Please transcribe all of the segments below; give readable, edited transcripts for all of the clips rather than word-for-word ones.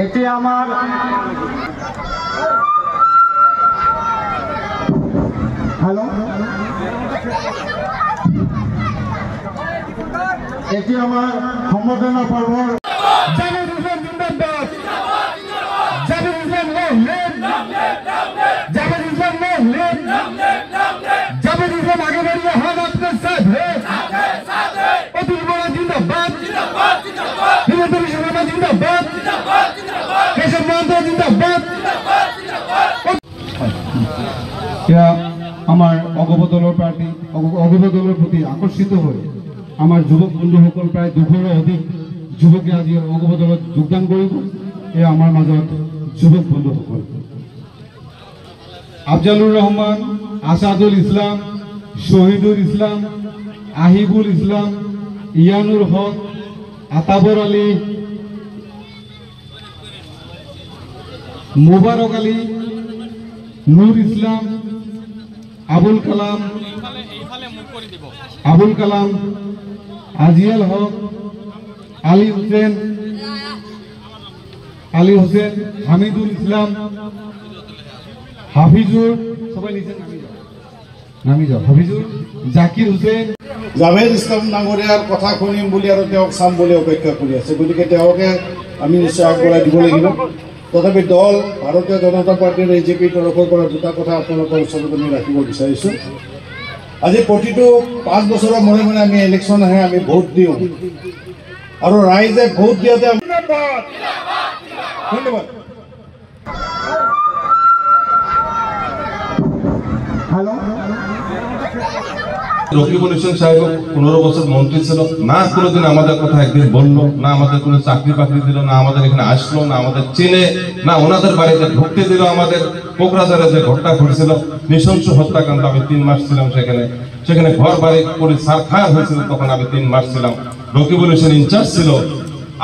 এটি আমার হ্যালো এটি আমার সম্বর্ধনা পর্ব आगे बढ़िए हम आपके साथ हैं अतुल बोरा जिंदाबाद हिमाचल शर्मा जिंदाबाद केशव महतो जिंदाबाद क्या আমার অগবদলৰ পাৰ্টি অগবদলৰ প্ৰতি আকৰ্ষিত হৈ আমাৰ যুৱক বন্ধুসকল প্ৰায় 200ৰো অধিক যুৱকে আজি অগবদলত যোগদান কৰিব এই আমাৰ মাজত যুৱক বন্ধুসকল আফজালুর রহমান আসাদুল ইসলাম শহীদুল ইসলাম আহিবুল ইসলাম ইয়ানুর হক আতাবর আলী মুবারক আলী নূর ইসলাম আবুল কালাম আজিয়াল হক আলী হোসেন হামিদুল ইসলাম হাফিজুর সবাই নিচে নামি যাও হাফিজুর জাকির হোসেন জাভেদ ইসলাম ডাঙৰীয়াৰ কথা শুনিম বুলি আৰু তেওঁক চাম বুলি অপেক্ষা কৰি আছে গতিকে তেওঁকে আমি নিশ্চয় আগবঢ়াই দিব লাগিব তথাপি দল ভাৰতীয় জনতা পাৰ্টীৰ এজিপিৰ তৰফৰ পৰা দুটা কথা আপোনালোকৰ ওচৰত আমি ৰাখিব বিচাৰিছোঁ আজি প্ৰতিটো 5 বছৰৰ মূৰে মূৰে আমি ইলেকশ্যন আহে আমি ভোট দিওঁ আৰু ৰাইজে ভোট দিয়াতে ধন্যবাদ হ্যালো রকিবুল হোসেন সাহেব 15 বছর মন্ত্রী ছিল না কোনোদিন আমাদের কথা একদিন বললো না আমাদের কোনো চাকরি বাকরি দিল না আমাদের এখানে আসলো না আমাদের চিনে না ওনাদের বাড়িতে ঢুকতে দিল আমাদের কোকরাঝারে যে ঘটনা ঘটেছিল নৃশংস হত্যাকাণ্ড আমি 3 মাস ছিলাম সেখানে ঘর বাড়ি করে ছারখার হয়েছিল তখন আমি 3 মাস ছিলাম রকিবুল হোসেন ইনচার্জ ছিল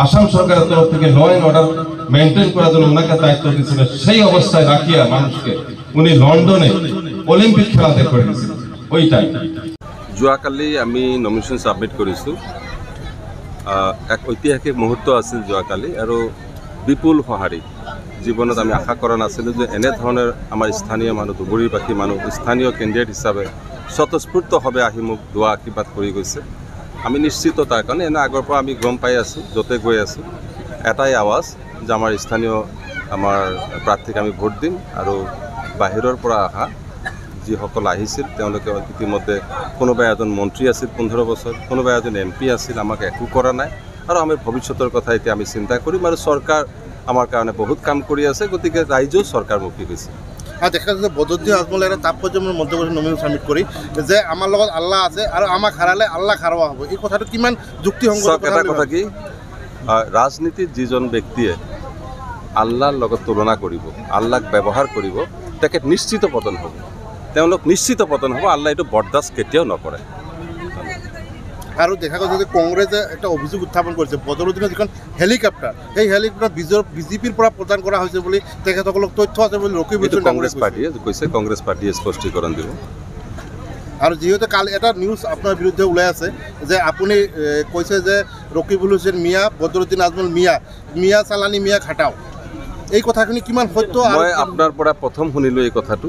আসাম সরকারের তরফ থেকে ল এন্ড অর্ডার মেইনটেইন করার জন্য ওনাকে দায়িত্ব দিয়েছিল সেই অবস্থায় রাখিয়া মানুষকে উনি লন্ডনে অলিম্পিক খেলা দেখে দিয়েছিল ওই টাইম যোৱাকালি আমি নমিনেশ্যন সাবমিট কৰিছোঁ এক ঐতিহাসিক মুহূৰ্ত আছিল যোৱাকালি আৰু বিপুল সঁহাৰি জীৱনত আমি আশা কৰা নাছিলোঁ যে এনেধৰণৰ আমাৰ স্থানীয় মানুহ ধুবুৰীবাসী মানুহ স্থানীয় কেণ্ডিডেট হিচাপে স্বতঃস্ফূৰ্তভাৱে আহি মোক দোৱা আশীৰ্বাদ কৰি গৈছে আমি নিশ্চিত তাৰ কাৰণে এনে আগৰ পৰা আমি গম পাই আছোঁ য'তে গৈ আছোঁ এটাই আৱাজ যে আমাৰ স্থানীয় আমাৰ প্ৰাৰ্থীক আমি ভোট দিম আৰু বাহিৰৰ পৰা অহা যিসকল আহিছিল তেওঁলোকে ইতিমধ্যে কোনোবা এজন মন্ত্ৰী আছিল 15 বছৰ কোনোবা এজন এমপি আছিল আমাক একো কৰা নাই আৰু আমি ভৱিষ্যতৰ কথা এতিয়া আমি চিন্তা কৰিম আৰু চৰকাৰ আমাৰ কাৰণে বহুত কাম কৰি আছে গতিকে ৰাইজেও চৰকাৰমুখী হৈছে দেখা যাচ্ছে বদৰুদ্দিন আজমল এটা তাৎপৰ্যমূলক মন্তব্য নমিনেশ্যন সাবমিট কৰি যে আমাৰ লগত আল্লাহ আছে আৰু আমাক হাৰালে আল্লাহ হাৰোৱা হ'ব এই কথাটো কিমান যুক্তিসংগত এটা কথা কি ৰাজনীতিত যিজন ব্যক্তিয়ে আল্লাহৰ লগত তুলনা কৰিব আল্লাহক ব্যৱহাৰ কৰিব তাকে নিশ্চিত পতন হ'ব তেওঁলোক নিশ্চিত পতন হ'ব আল্লাহ এইটো বৰদাস্ত কেতিয়াও নকৰে আৰু দেখা গৈছে যে কংগ্ৰেছে একটা অভিযোগ উত্থাপন কৰিছে বদৰুদ্দিনৰ যিখন হেলিকপ্টাৰ সেই হেলিকপ্টাৰ বিজেপিৰ পৰা প্ৰদান কৰা হৈছে বুলি তেখেতসকলক তথ্য আছে বুলি ৰকিবুল হোসেন কংগ্ৰেছ পাৰ্টিয়ে কৈছে কংগ্ৰেছ পাৰ্টিয়ে স্পষ্টীকৰণ দিব আৰু যিহেতু কালি এটা নিউজ আপোনাৰ বিৰুদ্ধে ওলাই আছে যে আপুনি কৈছে যে ৰকিবুল হোসেন মিয়া বদৰুদ্দিন আজমল মিয়া চালানি মিয়া খাটাও এই কথাখিনি কিমান সত্য মই আপোনাৰ পৰা প্ৰথম শুনিলোঁ এই কথাটো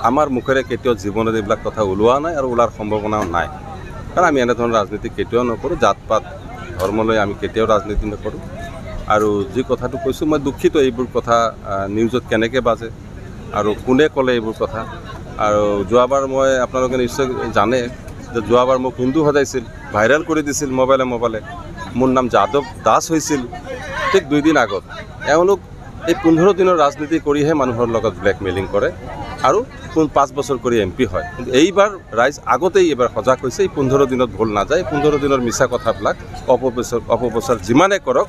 আমাৰ মুখেৰে কেতিয়াও জীৱনত এইবিলাক কথা ওলোৱা নাই আৰু ওলাৰ সম্ভাৱনাও নাই কাৰণ আমি এনেধৰণৰ ৰাজনীতি কেতিয়াও নকৰোঁ জাত পাত ধৰ্মলৈ আমি কেতিয়াও ৰাজনীতি নকৰোঁ আৰু যি কথাটো কৈছোঁ মই দুখিত এইবোৰ কথা নিউজত কেনেকৈ বাজে আৰু কোনে ক'লে এইবোৰ কথা আৰু যোৱাবাৰ মই আপোনালোকে নিশ্চয় জানে যে যোৱাবাৰ মোক হিন্দু সজাইছিল ভাইৰেল কৰি দিছিল মোবাইলে মোৰ নাম যাদৱ দাস হৈছিল ঠিক 2 দিন আগত এওঁলোক এই 15 দিনৰ ৰাজনীতি কৰিহে মানুহৰ লগত ব্লেকমেইলিং কৰে আৰু 5 বছৰ কৰি এমপি হয় কিন্তু এইবাৰ ৰাইজ আগতেই এবাৰ সজাগ হৈছে এই 15 দিনত ভুল নাযায় 15 দিনৰ মিছা কথাবিলাক অপপ্ৰচাৰ যিমানে কৰক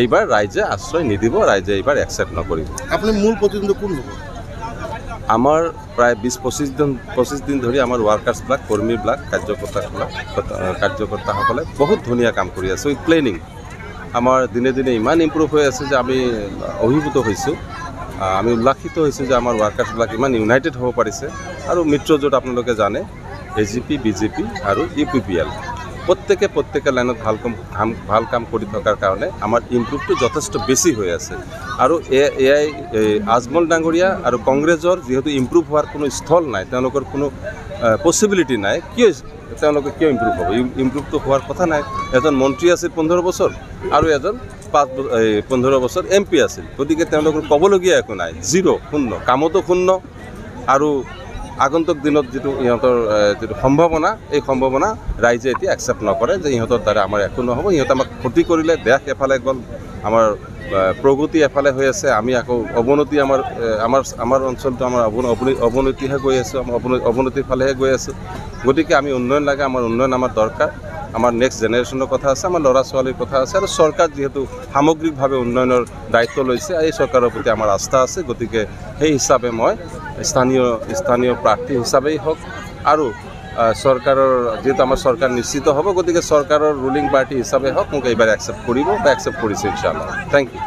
এইবাৰ ৰাইজে আশ্ৰয় নিদিব ৰাইজে এইবাৰ একচেপ্ট নকৰিব আপুনি মূল প্ৰতিদ্বন্দ্বী কোন হ'ব আমাৰ প্ৰায় 20-25 দিন ধৰি আমাৰ ৱাৰ্কাৰ্ছবিলাক কৰ্মীবিলাক কাৰ্যকৰ্তাসকলে বহুত ধুনীয়া কাম কৰি আছে উইথ প্লেনিং। আমাৰ দিনে দিনে ইমান ইম্প্ৰুভ হৈ আছে যে আমি অভিভূত হৈছোঁ, আমি উল্লাসিত হৈছোঁ যে আমাৰ ৱাৰ্কাৰ্ছবিলাক ইমান ইউনাইটেড হ'ব পাৰিছে। আৰু মিত্ৰজোঁট আপোনালোকে জানে AGP, BJP আৰু UPPL প্ৰত্যেকে লাইনত ভাল কাম কৰি থকাৰ কাৰণে আমাৰ ইম্প্ৰুভটো যথেষ্ট বেছি হৈ আছে। আৰু এয়াই আজমল ডাঙৰীয়া আৰু কংগ্ৰেছৰ যিহেতু ইম্প্ৰুভ হোৱাৰ কোনো স্থল নাই, তেওঁলোকৰ কোনো পচিবিলিটি নাই, তেওঁলোকে কিয় ইম্প্ৰুভ হ'ব? ইম্প্ৰুভটো হোৱাৰ কথা নাই। এজন মন্ত্ৰী আছিল 15 বছৰ আৰু এজন 15 বছৰ MP আছিল, গতিকে তেওঁলোকৰ ক'বলগীয়া একো নাই, শূন্য, কামতো শূন্য। আৰু আগন্তুক দিনত যিটো ইহঁতৰ যিটো সম্ভাৱনা, এই সম্ভাৱনা ৰাইজে এতিয়া একচেপ্ট নকৰে যে ইহঁতৰ দ্বাৰা আমাৰ একো নহ'ব। ইহঁতে আমাক ক্ষতি কৰিলে, দেশ এফালে গ'ল, আমাৰ প্ৰগতি এফালে হৈ আছে, আমি আকৌ অৱনতি, আমাৰ অঞ্চলটো আমাৰ অৱনতিহে গৈ আছোঁ, আমাৰ অৱনতিৰ ফালেহে গৈ আছোঁ। গতিকে আমি উন্নয়ন লাগে, আমাৰ উন্নয়ন আমাৰ দৰকাৰ। আমাৰ নেক্সট জেনেৰেশ্যনৰ কথা আছে, আমাৰ ল'ৰা ছোৱালীৰ কথা আছে। আৰু চৰকাৰ যিহেতু সামগ্ৰিকভাৱে উন্নয়নৰ দায়িত্ব লৈছে, এই চৰকাৰৰ প্ৰতি আমাৰ আস্থা আছে। গতিকে সেই হিচাপে মই স্থানীয় প্ৰাৰ্থী হিচাপেই হওক আৰু চৰকাৰৰ যিহেতু আমাৰ চৰকাৰ নিশ্চিত হ'ব, গতিকে চৰকাৰৰ ৰুলিং পাৰ্টি হিচাপে হওক মোক এইবাৰ একচেপ্ট কৰিব বা একচেপ্ট কৰিছে ইনশাআল্লাহ। Thank U.